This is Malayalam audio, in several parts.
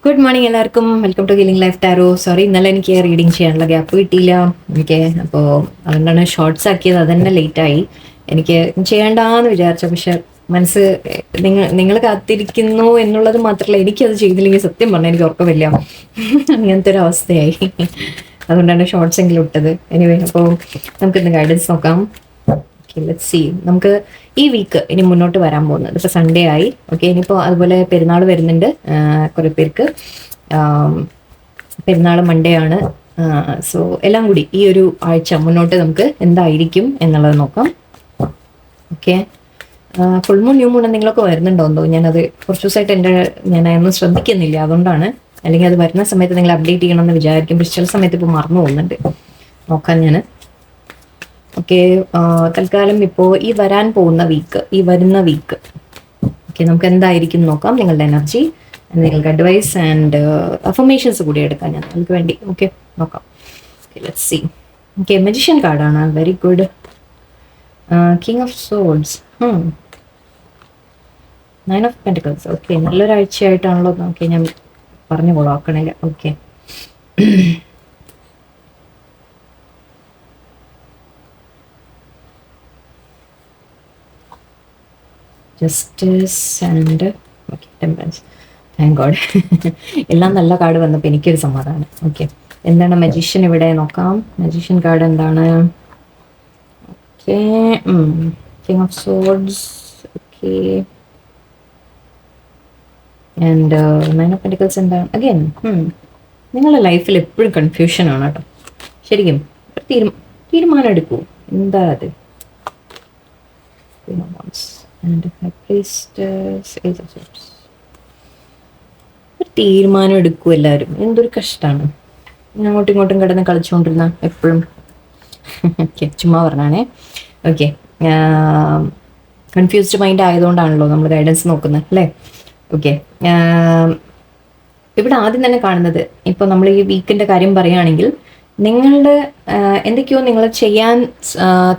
ഗുഡ് മോർണിംഗ് എല്ലാവർക്കും. Welcome to healing life tarot. Sorry, ഇന്നലെ എനിക്ക് റീഡിങ് ചെയ്യാനുള്ള ഗ്യാപ്പ് കിട്ടിയില്ല. ഓക്കെ, അപ്പോൾ അതുകൊണ്ടാണ് ഷോർട്സ് ആക്കിയത്. അതന്നെ ലേറ്റായി. എനിക്ക് ചെയ്യേണ്ടാന്ന് വിചാരിച്ച, പക്ഷെ മനസ്സ് നിങ്ങൾ കാത്തിരിക്കുന്നു എന്നുള്ളത് മാത്രമല്ല, എനിക്കത് ചെയ്തില്ലെങ്കിൽ സത്യം പറഞ്ഞാൽ എനിക്ക് ഉറക്കമില്ല. അങ്ങനത്തെ ഒരു അവസ്ഥയായി. അതുകൊണ്ടാണ് ഷോർട്സ് എങ്കിലും ഇട്ടത്. എനിവേ, അപ്പോൾ നമുക്കിന്ന് ഗൈഡൻസ് നോക്കാം. Okay, let's see. നമുക്ക് ഈ വീക്ക് ഇനി മുന്നോട്ട് വരാൻ പോകുന്നത്, ഇപ്പോൾ സൺഡേ ആയി. ഓക്കെ, ഇനിയിപ്പോൾ അതുപോലെ പെരുന്നാൾ വരുന്നുണ്ട്. കുറേ പേർക്ക് പെരുന്നാൾ മൺഡേ ആണ്. സോ എല്ലാം കൂടി ഈ ഒരു ആഴ്ച മുന്നോട്ട് നമുക്ക് എന്തായിരിക്കും എന്നുള്ളത് നോക്കാം. Okay, full moon new moon എന്തെങ്കിലുമൊക്കെ വരുന്നുണ്ടോന്നോ? ഞാനത് കുറച്ച് ദിവസമായിട്ട് ഞാനൊന്നും ശ്രദ്ധിക്കുന്നില്ല. അതുകൊണ്ടാണ്. അല്ലെങ്കിൽ അത് വരുന്ന സമയത്ത് നിങ്ങൾ അപ്ഡേറ്റ് ചെയ്യണമെന്ന് വിചാരിക്കും. പക്ഷെ ചില സമയത്ത് ഇപ്പോൾ മറന്നു പോകുന്നുണ്ട്. നോക്കാം ഞാൻ. ഓക്കെ, തൽക്കാലം ഇപ്പോൾ ഈ വരാൻ പോകുന്ന വീക്ക്, ഈ വരുന്ന വീക്ക് ഓക്കെ, നമുക്ക് എന്തായിരിക്കും നോക്കാം. നിങ്ങളുടെ എനർജി, നിങ്ങൾക്ക് അഡ്വൈസ് ആൻഡ് അഫർമേഷൻസ് കൂടി എടുക്കാം ഞാൻ നിങ്ങൾക്ക് വേണ്ടി. ഓക്കെ, നോക്കാം. Okay, let's see. Okay, magician കാർഡാണ്. Very good. King of swords, 9 of pentacles. Okay, നല്ലൊരാഴ്ചയായിട്ടാണല്ലോ. ഓക്കെ, ഞാൻ പറഞ്ഞു കൊള്ളാക്കണില്ല. Okay, justice and okay temperance. Thank God. എല്ലാം നല്ല കാർഡ് വന്നപ്പോൾ എനിക്കൊരു സമാധാനം. ഓക്കെ, എന്താണ് മജീഷ്യൻ ഇവിടെ നോക്കാം. മജീഷ്യൻ കാർഡ് എന്താണ്? Okay, king of swords. Okay, and 9 of pentacles എന്താണ്? അഗൈൻ നിങ്ങളുടെ ലൈഫിൽ എപ്പോഴും കൺഫ്യൂഷനാണ് കേട്ടോ. ശരിക്കും തീരുമാനം എടുക്കൂ. എന്താ അത്? ഒരു തീരുമാനം എടുക്കും എല്ലാവരും. എന്തൊരു കഷ്ടമാണ്. അങ്ങോട്ടും ഇങ്ങോട്ടും കിടന്ന് കളിച്ചുകൊണ്ടിരുന്ന എപ്പോഴും. ഓക്കെ, ചുമ്മാ പറഞ്ഞാണേ. ഓക്കെ, കൺഫ്യൂസ്ഡ് മൈൻഡ് ആയതുകൊണ്ടാണല്ലോ നമ്മൾ ഗൈഡൻസ് നോക്കുന്നത് അല്ലേ? ഓക്കെ, ഇവിടെ ആദ്യം തന്നെ കാണുന്നത്, ഇപ്പോൾ നമ്മൾ ഈ വീക്കിൻ്റെ കാര്യം പറയുകയാണെങ്കിൽ, നിങ്ങളുടെ എന്തൊക്കെയോ നിങ്ങൾ ചെയ്യാൻ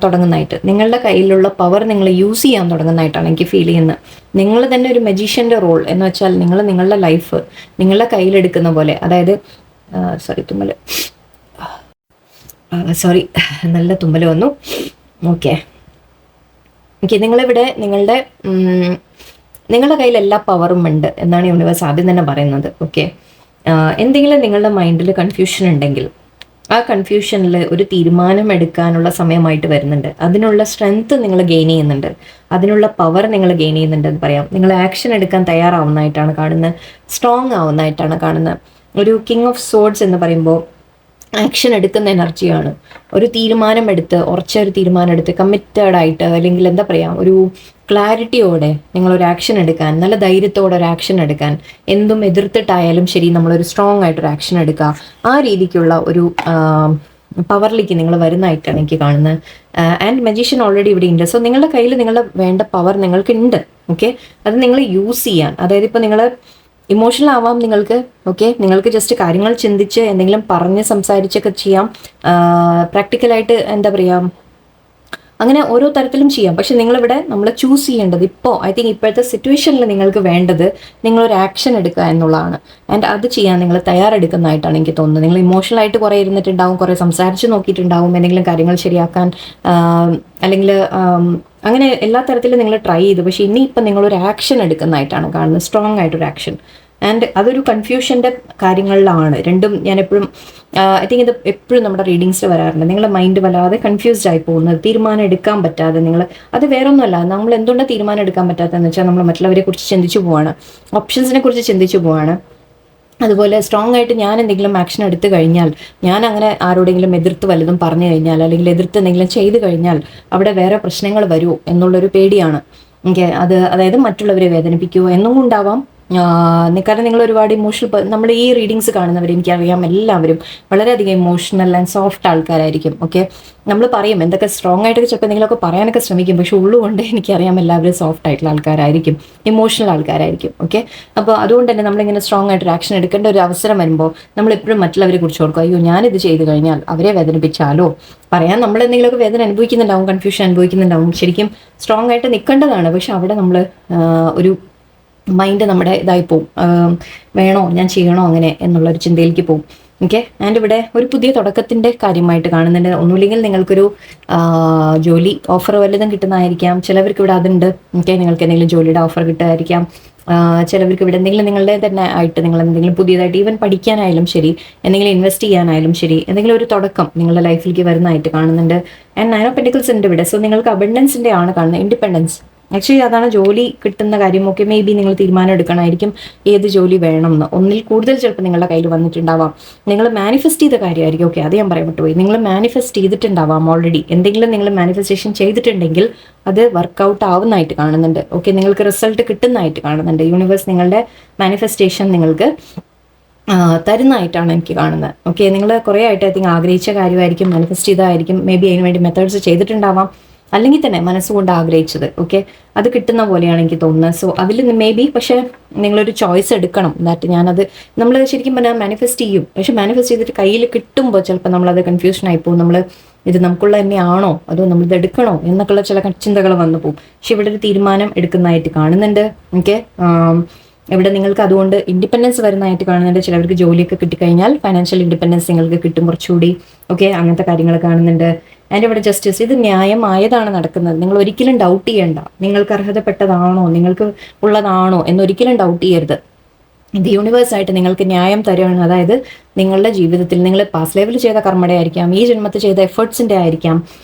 തുടങ്ങുന്നതായിട്ട്, നിങ്ങളുടെ കയ്യിലുള്ള പവർ നിങ്ങൾ യൂസ് ചെയ്യാൻ തുടങ്ങുന്നതായിട്ടാണ് എനിക്ക് ഫീൽ ചെയ്യുന്നത്. നിങ്ങൾ തന്നെ ഒരു മജീഷ്യൻ്റെ റോൾ എന്ന് വെച്ചാൽ, നിങ്ങളുടെ ലൈഫ് നിങ്ങളുടെ കയ്യിലെടുക്കുന്ന പോലെ. അതായത് സോറി, നല്ല തുമ്മൽ വന്നു. ഓക്കെ, നിങ്ങളിവിടെ നിങ്ങളുടെ കയ്യിൽ എല്ലാ പവറും ഉണ്ട് എന്നാണ് യൂണിവേഴ്സ് ആദ്യം തന്നെ പറയുന്നത്. ഓക്കെ, എന്തെങ്കിലും നിങ്ങളുടെ മൈൻഡിൽ കൺഫ്യൂഷൻ ഉണ്ടെങ്കിൽ, ആ കൺഫ്യൂഷനിൽ ഒരു തീരുമാനം എടുക്കാനുള്ള സമയമായിട്ട് വരുന്നുണ്ട്. അതിനുള്ള സ്ട്രെങ്ത് നിങ്ങൾ ഗെയിൻ ചെയ്യുന്നുണ്ട്, അതിനുള്ള പവർ നിങ്ങൾ ഗെയിൻ ചെയ്യുന്നുണ്ട് എന്ന് പറയാം. നിങ്ങൾ ആക്ഷൻ എടുക്കാൻ തയ്യാറാവുന്നതായിട്ടാണ് കാണുന്നത്, സ്ട്രോങ് ആവുന്നതായിട്ടാണ് കാണുന്നത്. ഒരു കിങ് ഓഫ് സോർഡ്സ് എന്ന് പറയുമ്പോൾ ആക്ഷൻ എടുക്കുന്ന എനർജിയാണ്. ഒരു തീരുമാനം എടുത്ത്, ഉറച്ച ഒരു തീരുമാനം എടുത്ത്, കമ്മിറ്റഡ് ആയിട്ട്, അല്ലെങ്കിൽ എന്താ പറയുക, ഒരു ക്ലാരിറ്റിയോടെ നിങ്ങളൊരു ആക്ഷൻ എടുക്കാൻ, നല്ല ധൈര്യത്തോടെ ഒരു ആക്ഷൻ എടുക്കാൻ, എന്തും എതിർത്തിട്ടായാലും ശരി നമ്മളൊരു സ്ട്രോങ് ആയിട്ടൊരു ആക്ഷൻ എടുക്കുക, ആ രീതിക്കുള്ള ഒരു പവറിലേക്ക് നിങ്ങൾ വരുന്നതായിട്ടാണ് എനിക്ക് കാണുന്നത്. ആൻഡ് മജീഷ്യൻ ഓൾറെഡി ഇവിടെ ഉണ്ട്. സോ നിങ്ങളുടെ കയ്യിൽ നിങ്ങളുടെ വേണ്ട പവർ നിങ്ങൾക്ക് ഉണ്ട്. ഓക്കെ, അത് നിങ്ങൾ യൂസ് ചെയ്യാൻ, അതായത് ഇപ്പോൾ നിങ്ങൾ ഇമോഷണൽ ആവാം നിങ്ങൾക്ക്. ഓക്കെ, നിങ്ങൾക്ക് ജസ്റ്റ് കാര്യങ്ങൾ ചിന്തിച്ച് എന്തെങ്കിലും പറഞ്ഞ് സംസാരിച്ചൊക്കെ ചെയ്യാം. പ്രാക്ടിക്കലായിട്ട് എന്താ പറയുക, അങ്ങനെ ഓരോ തരത്തിലും ചെയ്യാം. പക്ഷെ നിങ്ങളിവിടെ നമ്മൾ ചൂസ് ചെയ്യേണ്ടത്, ഇപ്പോൾ ഐ തിങ്ക് ഇപ്പോഴത്തെ സിറ്റുവേഷനിൽ നിങ്ങൾക്ക് വേണ്ടത് നിങ്ങളൊരു ആക്ഷൻ എടുക്കുക എന്നുള്ളതാണ്. ആൻഡ് അത് ചെയ്യാൻ നിങ്ങൾ തയ്യാറെടുക്കുന്നതായിട്ടാണ് എനിക്ക് തോന്നുന്നത്. നിങ്ങൾ ഇമോഷണലായിട്ട് കുറേ ഇരുന്നിട്ടുണ്ടാവും, കുറേ സംസാരിച്ച് നോക്കിയിട്ടുണ്ടാവും, എന്തെങ്കിലും കാര്യങ്ങൾ ശരിയാക്കാൻ, അല്ലെങ്കിൽ അങ്ങനെ എല്ലാ തരത്തിലും നിങ്ങൾ ട്രൈ ചെയ്തു. പക്ഷേ ഇനിയിപ്പം നിങ്ങളൊരു ആക്ഷൻ എടുക്കുന്നതായിട്ടാണ് കാണുന്നത്, സ്ട്രോങ് ആയിട്ടൊരു ആക്ഷൻ. ആൻഡ് അതൊരു കൺഫ്യൂഷൻ്റെ കാര്യങ്ങളിലാണ് രണ്ടും. ഞാൻ എപ്പോഴും ഐ തിങ്ക് ഇത് എപ്പോഴും നമ്മുടെ റീഡിങ്സിൽ വരാറുണ്ട്. നിങ്ങളുടെ മൈൻഡ് വല്ലാതെ കൺഫ്യൂസ്ഡ് ആയി പോകുന്നത്, തീരുമാനം എടുക്കാൻ പറ്റാതെ നിങ്ങൾ, അത് വേറൊന്നുമല്ല, നമ്മൾ എന്തുകൊണ്ടാണ് തീരുമാനം എടുക്കാൻ പറ്റാത്തതെന്ന് വെച്ചാൽ നമ്മൾ മറ്റുള്ളവരെ കുറിച്ച് ചിന്തിച്ചു പോവാണ്, ഓപ്ഷൻസിനെ കുറിച്ച് ചിന്തിച്ചു പോവാണ്. അതുപോലെ സ്ട്രോങ് ആയിട്ട് ഞാൻ എന്തെങ്കിലും ആക്ഷൻ എടുത്തു കഴിഞ്ഞാൽ, ഞാൻ അങ്ങനെ ആരോടെങ്കിലും എതിർത്ത് വല്ലതും പറഞ്ഞു കഴിഞ്ഞാൽ, അല്ലെങ്കിൽ എതിർത്ത് എന്തെങ്കിലും ചെയ്തു കഴിഞ്ഞാൽ അവിടെ വേറെ പ്രശ്നങ്ങൾ വരുമോ എന്നുള്ളൊരു പേടിയാണ്. അതായത് മറ്റുള്ളവരെ വേദനിപ്പിക്കുമോ എന്നും ഉണ്ടാവാം. കാരണം നിങ്ങൾ ഒരുപാട് ഇമോഷണൽ, നമ്മൾ ഈ റീഡിങ്സ് കാണുന്നവർ എനിക്കറിയാം എല്ലാവരും വളരെയധികം ഇമോഷണൽ ആൻഡ് സോഫ്റ്റ് ആൾക്കാരായിരിക്കും. ഓക്കെ, നമ്മൾ പറയും എന്തൊക്കെ സ്ട്രോങ് ആയിട്ടൊക്കെ ചിലപ്പോൾ എന്തെങ്കിലുമൊക്കെ പറയാനൊക്കെ ശ്രമിക്കും, പക്ഷെ ഉള്ളുകൊണ്ട് എനിക്കറിയാം എല്ലാവരും സോഫ്റ്റ് ആയിട്ടുള്ള ആൾക്കാരായിരിക്കും, ഇമോഷണൽ ആൾക്കാരായിരിക്കും. ഓക്കെ, അപ്പോൾ അതുകൊണ്ട് തന്നെ നമ്മളിങ്ങനെ സ്ട്രോങ് ആയിട്ടൊരു ആക്ഷൻ എടുക്കേണ്ട ഒരു അവസരം വരുമ്പോൾ നമ്മൾ എപ്പോഴും മറ്റുള്ളവരെ കുറിച്ച് ഓർക്കും, അയ്യോ ഞാനിത് ചെയ്ത് കഴിഞ്ഞാൽ അവരെ വേദനിപ്പിച്ചാലോ, പറയാൻ നമ്മൾ എന്തെങ്കിലുമൊക്കെ വേദന അനുഭവിക്കുന്നുണ്ടാവും, കൺഫ്യൂഷൻ അനുഭവിക്കുന്നുണ്ടാവും. ശരിക്കും സ്ട്രോങ് ആയിട്ട് നിൽക്കേണ്ടതാണ്, പക്ഷെ അവിടെ നമ്മൾ ഒരു മൈൻഡ് നമ്മുടെ ഇതായി പോവും, വേണോ ഞാൻ ചെയ്യണോ അങ്ങനെ എന്നുള്ളൊരു ചിന്തയിലേക്ക് പോവും. ഓക്കെ, ആൻഡ് ഇവിടെ ഒരു പുതിയ തുടക്കത്തിൻ്റെ കാര്യമായിട്ട് കാണുന്നുണ്ട്. ഒന്നുമില്ലെങ്കിൽ നിങ്ങൾക്കൊരു ജോലി ഓഫർ വല്ലതും കിട്ടുന്നതായിരിക്കാം. ചിലവർക്ക് ഇവിടെ അതുണ്ട്. ഓക്കെ, നിങ്ങൾക്ക് എന്തെങ്കിലും ജോലിയുടെ ഓഫർ കിട്ടുമായിരിക്കാം. ചിലവർക്ക് ഇവിടെ എന്തെങ്കിലും നിങ്ങളുടെ തന്നെ ആയിട്ട് നിങ്ങൾ എന്തെങ്കിലും പുതിയതായിട്ട് ഈവൻ പഠിക്കാനായാലും ശരി, എന്തെങ്കിലും ഇൻവെസ്റ്റ് ചെയ്യാനായാലും ശരി, എന്തെങ്കിലും ഒരു തുടക്കം നിങ്ങളുടെ ലൈഫിലേക്ക് വരുന്നതായിട്ട് കാണുന്നുണ്ട്. ആൻഡ് 9 ഓഫ് പെന്റിക്കിൾസ് ഉണ്ട് ഇവിടെ. സോ നിങ്ങൾക്ക് അബണ്ടൻസിൻ്റെ ആണ് കാണുന്നത്, ഇൻഡിപെൻഡൻസ്. ആക്ച്വലി അതാണ് ജോലി കിട്ടുന്ന കാര്യമൊക്കെ മേ ബി നിങ്ങൾ തീരുമാനം എടുക്കണമായിരിക്കും ഏത് ജോലി വേണം എന്ന്. ഒന്നിൽ കൂടുതൽ ചിലപ്പോൾ നിങ്ങളുടെ കയ്യിൽ വന്നിട്ടുണ്ടാവാം. നിങ്ങൾ മാനിഫെസ്റ്റ് ചെയ്ത കാര്യമായിരിക്കും. ഓക്കെ, അത് ഞാൻ പറയാൻ പറ്റുപോയി. നിങ്ങൾ മാനിഫെസ്റ്റ് ചെയ്തിട്ടുണ്ടാവാം ഓൾറെഡി. എന്തെങ്കിലും നിങ്ങൾ മാനിഫെസ്റ്റേഷൻ ചെയ്തിട്ടുണ്ടെങ്കിൽ അത് വർക്കൗട്ട് ആവുന്നതായിട്ട് കാണുന്നുണ്ട്. ഓക്കെ, നിങ്ങൾക്ക് റിസൾട്ട് കിട്ടുന്നതായിട്ട് കാണുന്നുണ്ട്. യൂണിവേഴ്സ് നിങ്ങളുടെ മാനിഫെസ്റ്റേഷൻ നിങ്ങൾക്ക് തരുന്നതായിട്ടാണ് എനിക്ക് കാണുന്നത്. ഓക്കെ, നിങ്ങൾ കുറേ ആയിട്ട് ഐ തിങ്ക് ആഗ്രഹിച്ച കാര്യമായിരിക്കും, മാനിഫെസ്റ്റ് ചെയ്തതായിരിക്കും. മേ ബി അതിന് വേണ്ടി മെത്തേഡ്സ് ചെയ്തിട്ടുണ്ടാവാം, അല്ലെങ്കിൽ തന്നെ മനസ്സുകൊണ്ട് ആഗ്രഹിച്ചത്. ഓക്കെ, അത് കിട്ടുന്ന പോലെയാണ് എനിക്ക് തോന്നുന്നത്. സോ അതിൽ മേ ബി, പക്ഷേ നിങ്ങളൊരു ചോയ്സ് എടുക്കണം. ദാറ്റ് ഞാനത് നമ്മൾ ശരിക്കും പറഞ്ഞാൽ മാനിഫെസ്റ്റ് ചെയ്യും, പക്ഷെ മാനിഫെസ്റ്റ് ചെയ്തിട്ട് കയ്യിൽ കിട്ടുമ്പോൾ ചിലപ്പോൾ നമ്മളത് കൺഫ്യൂഷൻ ആയിപ്പോവും. നമ്മൾ ഇത് നമുക്കുള്ള തന്നെയാണോ അതോ നമ്മളിത് എടുക്കണോ എന്നൊക്കെയുള്ള ചില ചിന്തകൾ വന്നു പോകും. പക്ഷെ ഇവിടെ ഒരു തീരുമാനം എടുക്കുന്നതായിട്ട് കാണുന്നുണ്ട്. ഓക്കെ, ഇവിടെ നിങ്ങൾക്ക് അതുകൊണ്ട് ഇൻഡിപെൻഡൻസ് വരുന്നതായിട്ട് കാണുന്നുണ്ട്. ചിലവർക്ക് ജോലിയൊക്കെ കിട്ടിക്കഴിഞ്ഞാൽ ഫൈനാൻഷ്യൽ ഇൻഡിപെൻഡൻസ് നിങ്ങൾക്ക് കിട്ടും കുറച്ചുകൂടി. ഓക്കെ, അങ്ങനത്തെ കാര്യങ്ങൾ കാണുന്നുണ്ട്. ആൻഡ് ഇവിടെ ജസ്റ്റിസ്, ഇത് ന്യായമായതാണ് നടക്കുന്നത്. നിങ്ങൾ ഒരിക്കലും ഡൗട്ട് ചെയ്യണ്ട. നിങ്ങൾക്ക് അർഹതപ്പെട്ടതാണോ, നിങ്ങൾക്ക് ഉള്ളതാണോ എന്നൊരിക്കലും ഡൗട്ട് ചെയ്യരുത്. ഇത് യൂണിവേഴ്സായിട്ട് നിങ്ങൾക്ക് ന്യായം തരുകയാണ്. അതായത് നിങ്ങളുടെ ജീവിതത്തിൽ നിങ്ങൾ പാസ്റ്റ് ലെവൽ ചെയ്ത കർമ്മയുടെ ആയിരിക്കാം, ഈ ജന്മത്തിൽ ചെയ്ത എഫേർട്സിൻ്റെ ആയിരിക്കാം,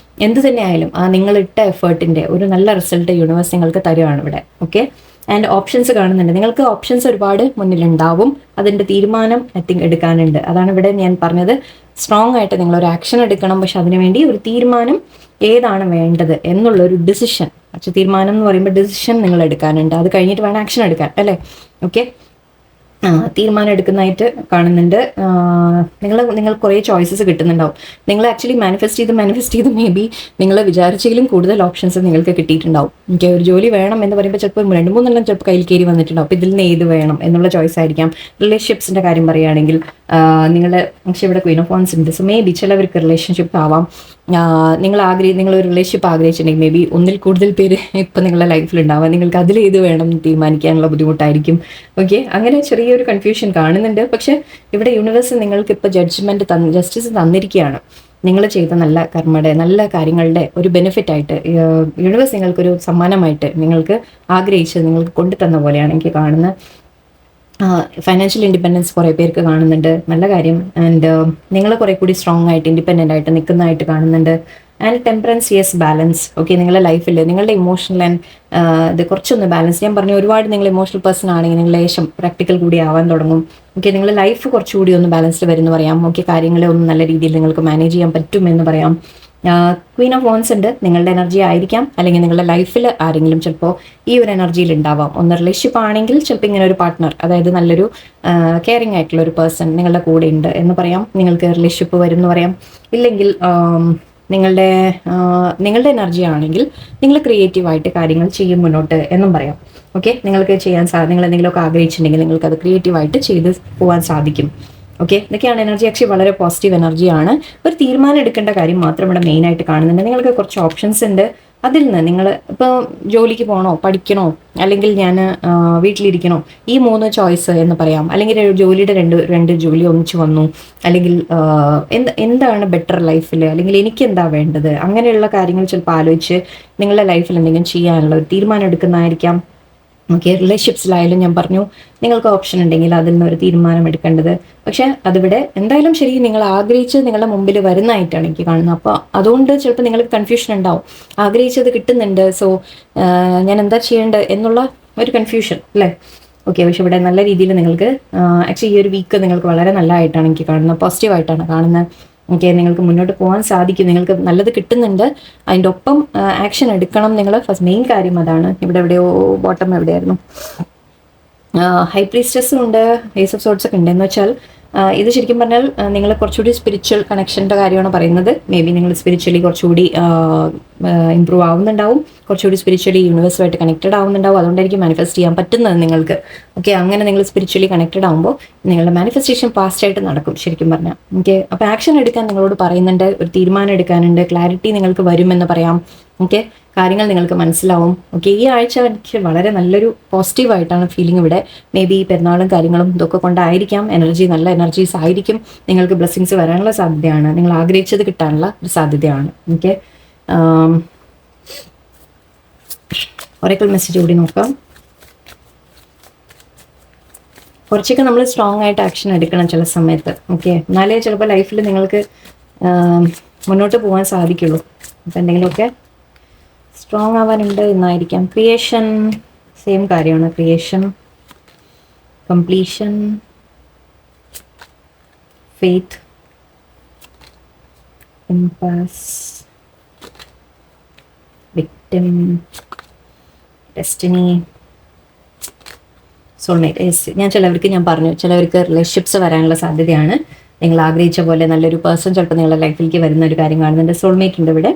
എന്ത് തന്നെ ആയാലും ആ നിങ്ങളിട്ട എഫേർട്ടിൻ്റെ ഒരു നല്ല റിസൾട്ട് യൂണിവേഴ്സ് നിങ്ങൾക്ക് തരുകയാണ് ഇവിടെ. ഓക്കെ, ആൻഡ് ഓപ്ഷൻസ് കാണുന്നുണ്ട്. നിങ്ങൾക്ക് ഓപ്ഷൻസ് ഒരുപാട് മുന്നിലുണ്ടാവും. അതിൻ്റെ തീരുമാനം ഐ തിങ്ക് എടുക്കാനുണ്ട്. അതാണ് ഇവിടെ ഞാൻ പറഞ്ഞത്. സ്ട്രോങ് ആയിട്ട് നിങ്ങളൊരു ആക്ഷൻ എടുക്കണം, പക്ഷെ അതിനുവേണ്ടി ഒരു തീരുമാനം ഏതാണ് വേണ്ടത് എന്നുള്ളൊരു ഡിസിഷൻ. പക്ഷെ തീരുമാനം എന്ന് പറയുമ്പോൾ ഡിസിഷൻ നിങ്ങൾ എടുക്കാനുണ്ട്. അത് കഴിഞ്ഞിട്ട് വേണം ആക്ഷൻ എടുക്കാൻ, അല്ലേ? ഓക്കെ, തീരുമാനം എടുക്കുന്നതായിട്ട് കാണുന്നുണ്ട്. നിങ്ങൾ കുറേ ചോയ്സസ് കിട്ടുന്നുണ്ടാവും. നിങ്ങൾ ആക്ച്വലി മാനിഫെസ്റ്റ് ചെയ്ത് മേ ബി നിങ്ങൾ വിചാരിച്ചെങ്കിലും കൂടുതൽ ഓപ്ഷൻസ് നിങ്ങൾക്ക് കിട്ടിയിട്ടുണ്ടാവും. എനിക്ക് ഒരു ജോലി വേണം എന്ന് പറയുമ്പോൾ ചിലപ്പോൾ 2-3 ചിലപ്പോൾ കയ്യിൽ കയറി വന്നിട്ടുണ്ടാവും. അപ്പോൾ ഇതിൽ നിന്ന് ഏത് വേണം എന്നുള്ള ചോയ്സ് ആയിരിക്കാം. റിലേഷൻഷിപ്സിൻ്റെ കാര്യം പറയുകയാണെങ്കിൽ നിങ്ങളുടെ പക്ഷേ ഇവിടെ ക്വീൻ ഓഫ് വാൻസ് ഉണ്ട്. സോ മേ ബി ചിലവർക്ക് റിലേഷൻഷിപ്പ് ആവാം. നിങ്ങളൊരു റിലേഷൻഷിപ്പ് ആഗ്രഹിച്ചിട്ടുണ്ടെങ്കിൽ മേ ബി ഒന്നിൽ കൂടുതൽ പേര് ഇപ്പം നിങ്ങളുടെ ലൈഫിലുണ്ടാവാം. നിങ്ങൾക്ക് അതിലേത് വേണം തീരുമാനിക്കാനുള്ള ബുദ്ധിമുട്ടായിരിക്കും. ഓക്കെ, അങ്ങനെ ചെറിയൊരു കൺഫ്യൂഷൻ കാണുന്നുണ്ട്. പക്ഷെ ഇവിടെ യൂണിവേഴ്സ് നിങ്ങൾക്ക് ഇപ്പോൾ ജസ്റ്റിസ് തന്നിരിക്കുകയാണ്. നിങ്ങൾ ചെയ്ത നല്ല കർമ്മയുടെ നല്ല കാര്യങ്ങളുടെ ഒരു ബെനിഫിറ്റ് ആയിട്ട് യൂണിവേഴ്സ് നിങ്ങൾക്കൊരു സമ്മാനമായിട്ട് നിങ്ങൾക്ക് ആഗ്രഹിച്ചത് നിങ്ങൾക്ക് കൊണ്ടുതന്ന പോലെയാണ് എനിക്ക് കാണുന്നത്. ഫൈനാൻഷ്യൽ ഇൻഡിപെൻഡൻസ് കുറേ പേർക്ക് കാണുന്നുണ്ട്, നല്ല കാര്യം. ആൻഡ് നിങ്ങൾ കുറേ കൂടി സ്ട്രോങ് ആയിട്ട് ഇൻഡിപെൻഡൻ്റ് ആയിട്ട് നിൽക്കുന്നതായിട്ട് കാണുന്നുണ്ട്. And temperance, yes, balance. Okay, നിങ്ങളുടെ ലൈഫിൽ നിങ്ങളുടെ ഇമോഷണൽ ആൻഡ് ഇത് കുറച്ചൊന്ന് ബാലൻസ്. ഞാൻ പറഞ്ഞു, ഒരുപാട് നിങ്ങൾ ഇമോഷണൽ പേഴ്സൺ ആണെങ്കിൽ നിങ്ങൾ ലേശം പ്രാക്ടിക്കൽ കൂടി ആവാൻ തുടങ്ങും. ഓക്കെ, നിങ്ങളുടെ ലൈഫ് കുറച്ചുകൂടി ഒന്ന് ബാലൻസ്ഡ് വരുമെന്ന് പറയാം. ഓക്കെ, കാര്യങ്ങളെ ഒന്ന് നല്ല രീതിയിൽ നിങ്ങൾക്ക് മാനേജ് ചെയ്യാൻ പറ്റുമെന്ന് പറയാം. ക്വീൻ ഓഫ് വാൻസ് ഉണ്ട്. നിങ്ങളുടെ എനർജി ആയിരിക്കാം, അല്ലെങ്കിൽ നിങ്ങളുടെ ലൈഫിൽ ആരെങ്കിലും ചിലപ്പോൾ ഈ ഒരു എനർജിയിൽ ഉണ്ടാവാം. ഒന്ന് റിലേഷൻഷിപ്പ് ആണെങ്കിൽ ചിലപ്പോൾ ഇങ്ങനെ ഒരു പാർട്ട്ണർ, അതായത് നല്ലൊരു കെയറിങ് ആയിട്ടുള്ള ഒരു പേഴ്സൺ നിങ്ങളുടെ കൂടെ ഉണ്ട് എന്ന് പറയാം. നിങ്ങൾക്ക് റിലേഷൻഷിപ്പ് വരും എന്ന് പറയാം. ഇല്ലെങ്കിൽ നിങ്ങളുടെ എനർജി ആണെങ്കിൽ നിങ്ങൾ ക്രിയേറ്റീവായിട്ട് കാര്യങ്ങൾ ചെയ്യും മുന്നോട്ട് എന്നും പറയാം. ഓക്കെ, നിങ്ങൾക്ക് നിങ്ങൾ എന്തെങ്കിലുമൊക്കെ ആഗ്രഹിച്ചിട്ടുണ്ടെങ്കിൽ നിങ്ങൾക്ക് അത് ക്രിയേറ്റീവായിട്ട് ചെയ്ത് പോകാൻ സാധിക്കും. ഓക്കെ, ഇതൊക്കെയാണ് എനർജി. ആക്ച്വലി വളരെ പോസിറ്റീവ് എനർജിയാണ്. ഒരു തീരുമാനം എടുക്കേണ്ട കാര്യം മാത്രം ഇവിടെ മെയിനായിട്ട് കാണുന്നുണ്ട്. നിങ്ങൾക്ക് കുറച്ച് ഓപ്ഷൻസ് ഉണ്ട്. അതിൽ നിന്ന് നിങ്ങൾ ഇപ്പോൾ ജോലിക്ക് പോകണോ, പഠിക്കണോ, അല്ലെങ്കിൽ ഞാൻ വീട്ടിലിരിക്കണോ, ഈ 3 ചോയ്സ് എന്ന് പറയാം. അല്ലെങ്കിൽ ജോലിയുടെ രണ്ട് ജോലി ഒന്നിച്ച് വന്നു, അല്ലെങ്കിൽ എന്താണ് ബെറ്റർ ലൈഫിൽ, അല്ലെങ്കിൽ എനിക്ക് എന്താ വേണ്ടത്, അങ്ങനെയുള്ള കാര്യങ്ങൾ ചിലപ്പോൾ ആലോചിച്ച് നിങ്ങളുടെ ലൈഫിൽ എന്തെങ്കിലും ചെയ്യാനുള്ള ഒരു തീരുമാനം എടുക്കുന്നതായിരിക്കാം. ഓക്കെ, റിലേഷൻഷിപ്സിലായാലും ഞാൻ പറഞ്ഞു നിങ്ങൾക്ക് ഓപ്ഷൻ ഉണ്ടെങ്കിൽ അതിൽ നിന്നൊരു തീരുമാനം എടുക്കേണ്ടത്. പക്ഷേ അതിവിടെ എന്തായാലും ശരി നിങ്ങൾ ആഗ്രഹിച്ച് നിങ്ങളുടെ മുമ്പിൽ വരുന്നതായിട്ടാണ് എനിക്ക് കാണുന്നത്. അപ്പോൾ അതുകൊണ്ട് ചിലപ്പോൾ നിങ്ങൾക്ക് കൺഫ്യൂഷൻ ഉണ്ടാവും. ആഗ്രഹിച്ചത് കിട്ടുന്നുണ്ട്, സോ ഞാൻ എന്താ ചെയ്യേണ്ടത് എന്നുള്ള ഒരു കൺഫ്യൂഷൻ, അല്ലേ? ഓക്കെ, പക്ഷെ ഇവിടെ നല്ല രീതിയിൽ നിങ്ങൾക്ക് ആക്ച്വലി ഈ ഒരു വീക്ക് നിങ്ങൾക്ക് വളരെ നല്ലതായിട്ടാണ് എനിക്ക് കാണുന്നത്, പോസിറ്റീവായിട്ടാണ് കാണുന്നത്. ഓക്കെ, നിങ്ങൾക്ക് മുന്നോട്ട് പോകാൻ സാധിക്കും. നിങ്ങൾക്ക് നല്ലത് കിട്ടുന്നുണ്ട്. അതിൻ്റെ ഒപ്പം ആക്ഷൻ എടുക്കണം. നിങ്ങൾ ഫസ്റ്റ് മെയിൻ കാര്യം അതാണ്. ഇവിടെ എവിടെയോ ബോട്ടം എവിടെയായിരുന്നു, ഹൈ പ്രീസ്റ്റസും ഉണ്ട്, ഏസ് ഓഫ് സോർട്സ് ഒക്കെ ഉണ്ട്. എന്ന് വെച്ചാൽ ഇത് ശരിക്കും പറഞ്ഞാൽ നിങ്ങൾ കുറച്ചുകൂടി സ്പിരിച്വൽ കണക്ഷൻ്റെ കാര്യമാണ് പറയുന്നത്. മേ ബി നിങ്ങൾ സ്പിരിച്വലി കുറച്ചുകൂടി ഇമ്പ്രൂവ് ആവുന്നുണ്ടാവും, കുറച്ചുകൂടി സ്പിരിച്വലി യൂണിവേഴ്സുമായിട്ട് കണക്റ്റഡ് ആവുന്നുണ്ടാവും. അതുകൊണ്ടായിരിക്കും മാനിഫെസ്റ്റ് ചെയ്യാൻ പറ്റുന്നത് നിങ്ങൾക്ക്. ഓക്കെ, അങ്ങനെ നിങ്ങൾ സ്പിരിച്വലി കണക്റ്റഡ് ആകുമ്പോൾ നിങ്ങളുടെ മാനിഫെസ്റ്റേഷൻ ഫാസ്റ്റായിട്ട് നടക്കും ശരിക്കും പറഞ്ഞാൽ. ഓക്കെ, അപ്പോൾ ആക്ഷൻ എടുക്കാൻ നിങ്ങളോട് പറയുന്നുണ്ട്, ഒരു തീരുമാനം എടുക്കാനുണ്ട്, ക്ലാരിറ്റി നിങ്ങൾക്ക് വരുമെന്ന് പറയാം. ഓക്കെ, കാര്യങ്ങൾ നിങ്ങൾക്ക് മനസ്സിലാവും. ഓക്കെ, ഈ ആഴ്ച എനിക്ക് വളരെ നല്ലൊരു പോസിറ്റീവായിട്ടാണ് ഫീലിംഗ് ഇവിടെ. മേ ബി പെരുന്നാളും കാര്യങ്ങളും ഇതൊക്കെ കൊണ്ടായിരിക്കാം, നല്ല എനർജീസ് ആയിരിക്കും. നിങ്ങൾക്ക് ബ്ലെസ്സിങ്സ് വരാനുള്ള സാധ്യതയാണ്, നിങ്ങൾ ആഗ്രഹിച്ചത് കിട്ടാനുള്ള ഒരു സാധ്യതയാണ്. ഓക്കെ, ഒരേക്കൽ മെസ്സേജ് കൂടി നോക്കാം. കുറച്ചൊക്കെ നമ്മൾ സ്ട്രോങ് ആയിട്ട് ആക്ഷൻ എടുക്കണം ചില സമയത്ത്. ഓക്കെ, എന്നാലേ ചിലപ്പോൾ ലൈഫിൽ നിങ്ങൾക്ക് മുന്നോട്ട് പോകാൻ സാധിക്കുള്ളൂ. അപ്പം എന്തെങ്കിലുമൊക്കെ സ്ട്രോങ് ആവാനുണ്ട് എന്നായിരിക്കാം. ക്രിയേഷൻ, സെയിം കാര്യമാണ്. Creation, completion, faith, impasse, victim, destiny, soulmate. ഞാൻ പറഞ്ഞു ചിലവർക്ക് റിലേഷൻഷിപ്സ് വരാനുള്ള സാധ്യതയാണ്. നിങ്ങൾ ആഗ്രഹിച്ച പോലെ നല്ലൊരു പേഴ്സൺ ചിലപ്പോൾ നിങ്ങളുടെ ലൈഫിലേക്ക് വരുന്ന ഒരു കാര്യം കാണുന്നുണ്ട്. സോൾമേറ്റ് ഉണ്ട് ഇവിടെ.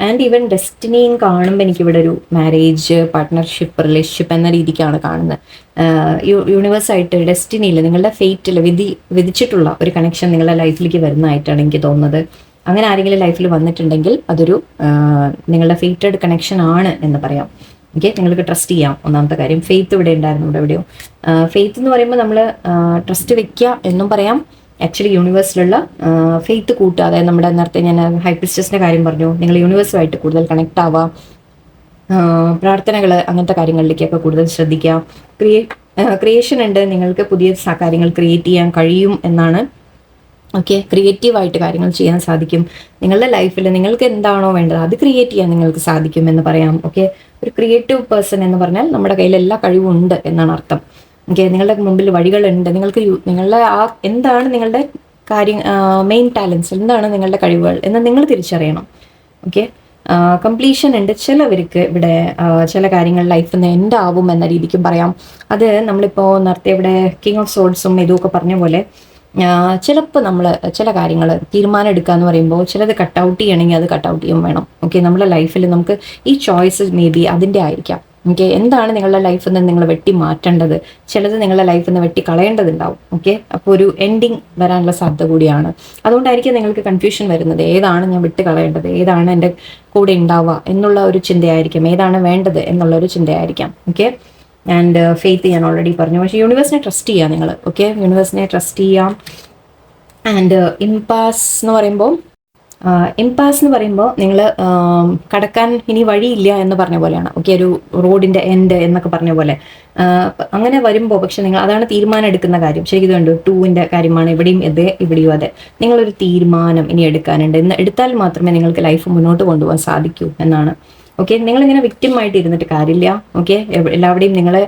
ആൻഡ് ഈവൻ ഡെസ്റ്റിനിയും കാണുമ്പോൾ എനിക്കിവിടെ ഒരു മാരേജ്, പാർട്ട്ണർഷിപ്പ്, റിലേഷൻഷിപ്പ് എന്ന രീതിക്കാണ് കാണുന്നത്. യൂണിവേഴ്സായിട്ട് ഡെസ്റ്റിനിയിൽ നിങ്ങളുടെ ഫെയ്റ്റിൽ വിധിച്ചിട്ടുള്ള ഒരു കണക്ഷൻ നിങ്ങളുടെ ലൈഫിലേക്ക് വരുന്നതായിട്ടാണ് എനിക്ക് തോന്നുന്നത്. അങ്ങനെ ആരെങ്കിലും ലൈഫിൽ വന്നിട്ടുണ്ടെങ്കിൽ അതൊരു നിങ്ങളുടെ ഫെയ്റ്റഡ് കണക്ഷൻ ആണ് എന്ന് പറയാം. ഓക്കെ, നിങ്ങൾക്ക് ട്രസ്റ്റ് ചെയ്യാം. ഒന്നാമത്തെ കാര്യം ഫെയ്ത്ത് ഇവിടെ ഉണ്ടായിരുന്നു. ഇവിടെ എവിടെയോ ഫെയ്ത്ത് എന്ന് പറയുമ്പോൾ നമ്മൾ ട്രസ്റ്റ് വെക്കുക എന്നും പറയാം. ആക്ച്വലി യൂണിവേഴ്സിലുള്ള ഫെയ്ത്ത് കൂട്ടുക. അതായത് നമ്മുടെ നേരത്തെ ഞാൻ ഹൈപ്രിസ്റ്റസിൻ്റെ കാര്യം പറഞ്ഞു. നിങ്ങൾ യൂണിവേഴ്സുമായിട്ട് കൂടുതൽ കണക്ട് ആവുക, പ്രാർത്ഥനകൾ, അങ്ങനത്തെ കാര്യങ്ങളിലേക്കൊക്കെ കൂടുതൽ ശ്രദ്ധിക്കുക. ക്രിയേഷൻ ഉണ്ട്, നിങ്ങൾക്ക് പുതിയ കാര്യങ്ങൾ ക്രിയേറ്റ് ചെയ്യാൻ കഴിയും എന്നാണ്. ഓക്കെ, ക്രിയേറ്റീവായിട്ട് കാര്യങ്ങൾ ചെയ്യാൻ സാധിക്കും. നിങ്ങളുടെ ലൈഫിൽ നിങ്ങൾക്ക് എന്താണോ വേണ്ടത് അത് ക്രിയേറ്റ് ചെയ്യാൻ നിങ്ങൾക്ക് സാധിക്കും എന്ന് പറയാം. ഓക്കെ, ഒരു ക്രിയേറ്റീവ് പേഴ്സൺ എന്ന് പറഞ്ഞാൽ നമ്മുടെ കയ്യിൽ എല്ലാ കഴിവും ഉണ്ട് എന്നാണ് അർത്ഥം. ഓക്കെ, നിങ്ങളുടെ മുമ്പിൽ വഴികളുണ്ട്. നിങ്ങളുടെ എന്താണ് നിങ്ങളുടെ മെയിൻ ടാലൻസ്, എന്താണ് നിങ്ങളുടെ കഴിവുകൾ എന്ന് നിങ്ങൾ തിരിച്ചറിയണം. ഓക്കെ, കംപ്ലീഷൻ ഉണ്ട്. ചിലവർക്ക് ഇവിടെ ചില കാര്യങ്ങൾ ലൈഫിൽ നിന്ന് എൻഡ് ആവും എന്ന രീതിക്കും പറയാം. അത് നമ്മളിപ്പോൾ നേരത്തെ ഇവിടെ കിങ് ഓഫ് സോൾസും ഇതുമൊക്കെ പറഞ്ഞ പോലെ ചിലപ്പോൾ നമ്മൾ ചില കാര്യങ്ങൾ തീരുമാനം എടുക്കുക എന്ന് പറയുമ്പോൾ ചിലത് കട്ട് ഔട്ട് ചെയ്യണമെങ്കിൽ അത് കട്ട് ഔട്ട് ചെയ്യും വേണം. ഓക്കെ, നമ്മുടെ ലൈഫിൽ നമുക്ക് ഈ ചോയ്സ് മേ ബി അതിൻ്റെ ആയിരിക്കാം. ഓക്കെ, എന്താണ് നിങ്ങളുടെ ലൈഫിൽ നിന്ന് നിങ്ങൾ വെട്ടി മാറ്റേണ്ടത്, ചിലത് നിങ്ങളുടെ ലൈഫിൽ നിന്ന് വെട്ടി കളയേണ്ടതുണ്ടാവും. ഓക്കെ, അപ്പോൾ ഒരു എൻഡിങ് വരാനുള്ള സാധ്യത കൂടിയാണ്. അതുകൊണ്ടായിരിക്കും നിങ്ങൾക്ക് കൺഫ്യൂഷൻ വരുന്നത്. ഏതാണ് ഞാൻ വിട്ട് കളയേണ്ടത്, ഏതാണ് എൻ്റെ കൂടെ ഉണ്ടാവുക എന്നുള്ള ഒരു ചിന്തയായിരിക്കും, ഏതാണ് വേണ്ടത് എന്നുള്ള ഒരു ചിന്തയായിരിക്കാം. ഓക്കെ, ആൻഡ് ഫെയ്ത്ത് ഞാൻ ഓൾറെഡി പറഞ്ഞു. പക്ഷേ യൂണിവേഴ്സിനെ ട്രസ്റ്റ് ചെയ്യുക നിങ്ങൾ. ഓക്കെ, യൂണിവേഴ്സിനെ ട്രസ്റ്റ് ചെയ്യാം. ആൻഡ് ഇംപാസ് എന്ന് പറയുമ്പോൾ നിങ്ങൾ കടക്കാൻ ഇനി വഴിയില്ല എന്ന് പറഞ്ഞ പോലെയാണ്. ഓക്കെ, ഒരു റോഡിൻ്റെ എൻഡ് എന്നൊക്കെ പറഞ്ഞ പോലെ അങ്ങനെ വരുമ്പോൾ പക്ഷെ നിങ്ങൾ അതാണ് തീരുമാനം എടുക്കുന്ന കാര്യം. ശരിക്കും കണ്ടു 2ന്റെ കാര്യമാണ്. ഇവിടെയും അതെ. നിങ്ങളൊരു തീരുമാനം ഇനി എടുക്കാനുണ്ട്. ഇന്ന് എടുത്താൽ മാത്രമേ നിങ്ങൾക്ക് ലൈഫ് മുന്നോട്ട് കൊണ്ടുപോകാൻ സാധിക്കൂ എന്നാണ്. ഓക്കെ, നിങ്ങളിങ്ങനെ വിക്ടിം ആയിട്ട് ഇരുന്നിട്ട് കാര്യമില്ല. ഓക്കെ, എല്ലാവരുടെയും നിങ്ങളെ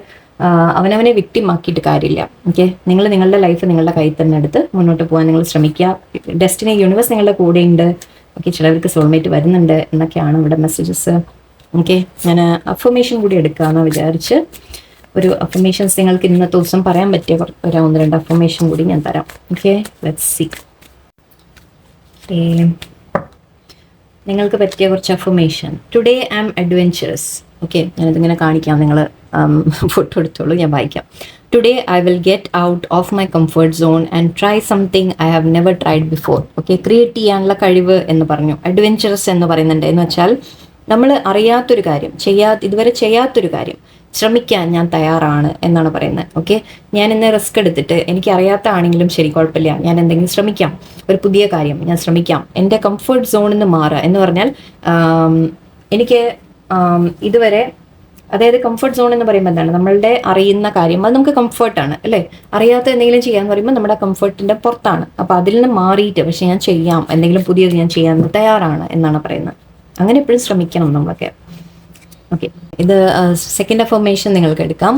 അവനവനെ വിക്ടിം ആക്കിയിട്ട് കാര്യമില്ല. ഓക്കെ, നിങ്ങൾ നിങ്ങളുടെ ലൈഫ് നിങ്ങളുടെ കയ്യിൽ തന്നെ എടുത്ത് മുന്നോട്ട് പോകാൻ നിങ്ങൾ ശ്രമിക്കുക. ഡെസ്റ്റിനി, യൂണിവേഴ്സ് നിങ്ങളുടെ കൂടെ ഉണ്ട്. ഓക്കെ, ചിലവർക്ക് സോൾമേറ്റ് വരുന്നുണ്ട് എന്നൊക്കെയാണ് ഇവിടെ മെസ്സേജസ്. ഓക്കെ, ഞാൻ അഫർമേഷൻ കൂടി എടുക്കാമെന്ന് വിചാരിച്ച് ഒരു അഫർമേഷൻസ് നിങ്ങൾക്ക് ഇന്നത്തെ ദിവസം പറയാൻ പറ്റിയ ഒരു 1-2 അഫർമേഷൻ കൂടി ഞാൻ തരാം. Okay, let's see. നിങ്ങൾക്ക് പറ്റിയ കുറച്ച് affirmation. Today I am adventurous. Okay, ഞാനിതിങ്ങനെ കാണിക്കാം, നിങ്ങൾ ഫോട്ടോ എടുത്തോളൂ, ഞാൻ വായിക്കാം. Today I will get out of my comfort zone and try something I have never tried before. Okay, create ചെയ്യാനുള്ള കഴിവ് എന്ന് പറഞ്ഞു. അഡ്വെഞ്ചറസ് എന്ന് പറയുന്നുണ്ട്. എന്ന് വെച്ചാൽ നമ്മൾ അറിയാത്തൊരു കാര്യം, ഇതുവരെ ചെയ്യാത്തൊരു കാര്യം ശ്രമിക്കാൻ ഞാൻ തയ്യാറാണ് എന്നാണ് പറയുന്നത്. ഓക്കെ, ഞാൻ ഇന്ന് റിസ്ക് എടുത്തിട്ട് എനിക്കറിയാത്ത ആണെങ്കിലും ശരി, കുഴപ്പമില്ല, ഞാൻ എന്തെങ്കിലും ശ്രമിക്കാം. ഒരു പുതിയ കാര്യം ഞാൻ ശ്രമിക്കാം. എൻ്റെ കംഫർട്ട് സോണിൽ നിന്ന് മാറുക എന്ന് പറഞ്ഞാൽ എനിക്ക് ഇതുവരെ, അതായത് കംഫർട്ട് സോൺ എന്ന് പറയുമ്പോൾ എന്താണ്, നമ്മളുടെ അറിയുന്ന കാര്യം അത് നമുക്ക് കംഫർട്ടാണ് അല്ലേ. അറിയാത്ത എന്തെങ്കിലും ചെയ്യാന്ന് പറയുമ്പോൾ നമ്മുടെ കംഫർട്ടിൻ്റെ പുറത്താണ്. അപ്പോൾ അതിൽ നിന്ന് മാറിയിട്ട് പക്ഷെ ഞാൻ ചെയ്യാം, എന്തെങ്കിലും പുതിയത് ഞാൻ ചെയ്യാൻ തയ്യാറാണ് എന്നാണ് പറയുന്നത്. അങ്ങനെ എപ്പോഴും ശ്രമിക്കണം നമ്മളൊക്കെ. ഓക്കെ, ഇത് സെക്കൻഡ് അഫർമേഷൻ നിങ്ങൾക്ക് എടുക്കാം.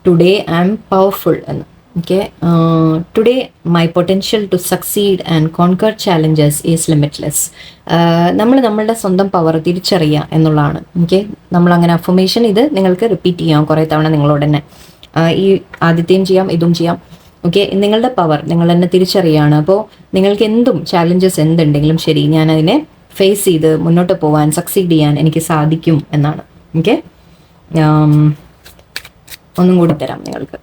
ടുഡേ ഐ ആം പവർഫുൾ എന്ന്. Okay, today my potential to succeed and conquer challenges is limitless. നമ്മൾ നമ്മളുടെ സ്വന്തം പവർ തിരിച്ചറിയുക എന്നുള്ളതാണ്. ഓക്കെ, നമ്മളങ്ങനെ അഫർമേഷൻ ഇത് നിങ്ങൾക്ക് റിപ്പീറ്റ് ചെയ്യാം കുറേ തവണ നിങ്ങളോട് തന്നെ. ഈ ആദ്യത്തെയും ചെയ്യാം, ഇതും ചെയ്യാം. ഓക്കെ, നിങ്ങളുടെ പവർ നിങ്ങൾ തന്നെ തിരിച്ചറിയുകയാണ്. അപ്പോൾ നിങ്ങൾക്ക് എന്തും ചാലഞ്ചസ് എന്തുണ്ടെങ്കിലും ശരി, ഞാൻ അതിനെ ഫേസ് ചെയ്ത് മുന്നോട്ട് പോകാൻ, സക്സീഡ് ചെയ്യാൻ എനിക്ക് സാധിക്കും എന്നാണ്. ഓക്കെ, ഒന്നും കൂടി തരാം നിങ്ങൾക്ക്.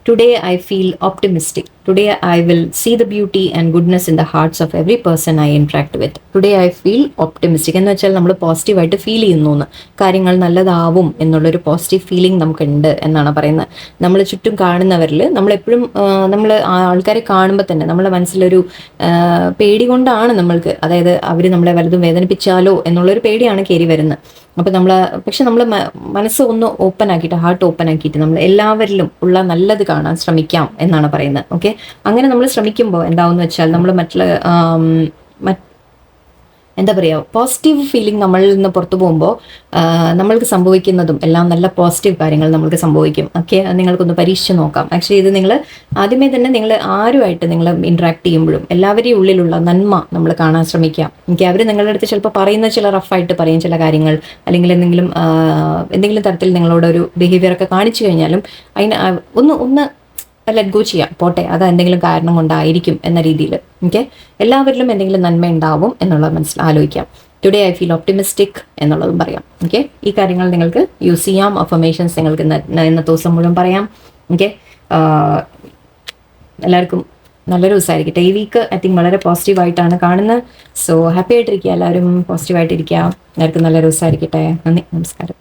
Today I feel optimistic. Today I will see the beauty and goodness in the hearts of every person I interact with. Today I feel optimistic എന്ന് വെച്ചാൽ നമ്മൾ പോസിറ്റീവായിട്ട് ഫീൽ ചെയ്യുന്നു എന്ന്, കാര്യങ്ങൾ നല്ലതാവും എന്നുള്ളൊരു പോസിറ്റീവ് ഫീലിംഗ് നമുക്കുണ്ട് എന്നാണ് പറയുന്നത്. നമ്മൾ ചുറ്റും കാണുന്നവരിൽ നമ്മളെപ്പോഴും നമ്മൾ ആൾക്കാരെ കാണുമ്പോൾ തന്നെ നമ്മുടെ മനസ്സിലൊരു പേടി കൊണ്ടാണ് നമ്മൾക്ക്, അതായത് അവർ നമ്മളെ വലുതും വേദനിപ്പിച്ചാലോ എന്നുള്ളൊരു പേടിയാണ് കയറി വരുന്നത്. അപ്പോൾ പക്ഷെ നമ്മൾ മനസ്സ് ഒന്ന് ഓപ്പൺ ആക്കിയിട്ട്, ഹാർട്ട് ഓപ്പൺ ആക്കിയിട്ട് നമ്മൾ എല്ലാവരിലും ഉള്ള നല്ലത് കാണാൻ ശ്രമിക്കാം എന്നാണ് പറയുന്നത്. ഓക്കെ, അങ്ങനെ നമ്മൾ ശ്രമിക്കുമ്പോൾ എന്താവെന്ന് വെച്ചാൽ നമ്മൾ എന്താ പറയുക, പോസിറ്റീവ് ഫീലിംഗ് നമ്മളിൽ നിന്ന് പുറത്തു പോകുമ്പോൾ നമ്മൾക്ക് സംഭവിക്കുന്നതും എല്ലാം നല്ല പോസിറ്റീവ് കാര്യങ്ങൾ നമ്മൾക്ക് സംഭവിക്കും. ഓക്കെ, നിങ്ങൾക്കൊന്ന് പരീക്ഷിച്ച് നോക്കാം. ആക്ച്വലി ഇത് നിങ്ങൾ ആദ്യമേ തന്നെ നിങ്ങൾ ആരുമായിട്ട് നിങ്ങൾ ഇൻട്രാക്ട് ചെയ്യുമ്പോഴും എല്ലാവരെയും ഉള്ളിലുള്ള നന്മ നമ്മൾ കാണാൻ ശ്രമിക്കാം. ഓക്കെ, അവർ നിങ്ങളുടെ അടുത്ത് ചിലപ്പോൾ പറയുന്ന ചില റഫായിട്ട് പറയും ചില കാര്യങ്ങൾ, അല്ലെങ്കിൽ എന്തെങ്കിലും തരത്തിൽ നിങ്ങളോട് ഒരു ബിഹേവിയർ ഒക്കെ കാണിച്ചു കഴിഞ്ഞാലും അതിന് ഒന്ന് ലെറ്റ് ഗോ ചെയ്യാം, പോട്ടെ, അത് എന്തെങ്കിലും കാരണം കൊണ്ടായിരിക്കും എന്ന രീതിയിൽ. ഓക്കെ, എല്ലാവരിലും എന്തെങ്കിലും നന്മ ഉണ്ടാവും എന്നുള്ളത് ആലോചിക്കാം. ടുഡേ ഐ ഫീൽ ഓപ്റ്റിമിസ്റ്റിക് എന്നുള്ളതും പറയാം. ഓക്കെ, ഈ കാര്യങ്ങൾ നിങ്ങൾക്ക് യൂസ് ചെയ്യാം. അഫർമേഷൻസ് നിങ്ങൾക്ക് ഇന്നത്തെ ദിവസം മുഴുവൻ പറയാം. ഓക്കെ, എല്ലാവർക്കും നല്ലൊരു ദിവസമായിരിക്കട്ടെ. ഈ വീക്ക് ഐ തിങ്ക് വളരെ പോസിറ്റീവായിട്ടാണ് കാണുന്നത്. സോ ഹാപ്പി ആയിട്ടിരിക്കുക, എല്ലാവരും പോസിറ്റീവായിട്ടിരിക്കുക. എല്ലാവർക്കും നല്ലൊരു ദിവസമായിരിക്കട്ടെ. നന്ദി, നമസ്കാരം.